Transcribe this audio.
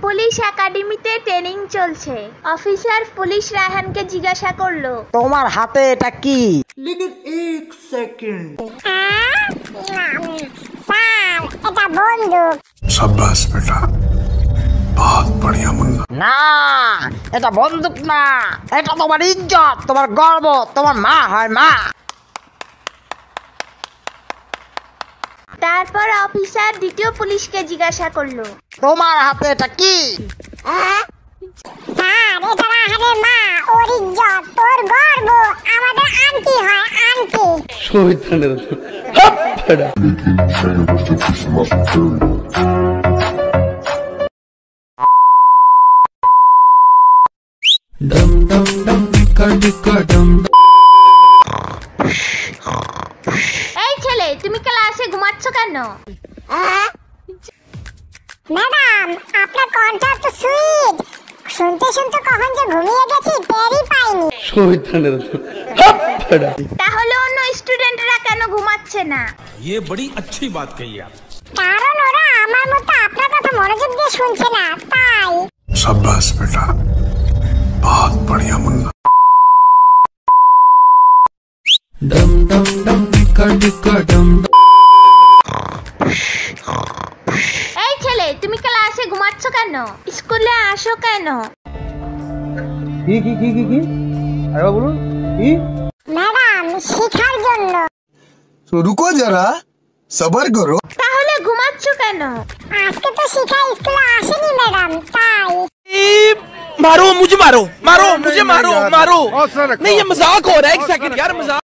Police একাডেমিতে training চলছে। Officer police রায়হানকে জিজ্ঞাসা করলো, তোমার হাতে এটা কি? लेकिन एक सेकंड স্যার এটা বন্দুক। शाबाश बेटा, बहुत बढ़िया मुन्ना। না, এটা বন্দুক না, এটা তোমার ইজ্জত, তোমার গর্ব, তোমার মা হয় মা। তারপর অফিসার দ্বিতীয় পুলিশকে জিজ্ঞাসা করলো, তোমার হাতে এটা কি? স্যার এটা রাহানের মা, ওর ইজ্জত, ওর গর্ব, আমাদের আন্টি হয় আন্টি। এই ছেলে তুমি ক্লাসে ঘুমাচ্ছ কেন? ম্যাডাম আপনার কণ্ঠ তো সুইট, শুনতে শুনতে কখন যে ঘুমিয়ে গেছি টেরই পাইনি। তাহলে অন্য স্টুডেন্টরা কেন ঘুমাচ্ছে না? ये बड़ी अच्छी बात कही आप। কারণ ওরা আমার মতো আপনার কথা মনোযোগ দিয়ে শুনছে না, তাই। शाबाश बेटा, बहुत बढ़िया मुन्ना। এই ছেলে তুমি ক্লাসে ঘুমাচ্ছ কেন? স্কুলে আসো কেন? ম্যাডাম শিখার জন্য। तो रुको जरा, सबर करो। তাহলে ঘুমাচ্ছ কেন? আজকে তো শিখা স্কুলে আসেনি ম্যাডাম, তাই। मारो मुझे, मारो मारो मुझे, मारो मारो। नहीं ये मजाक हो रहा है, एक सेकंड यार, मजाक।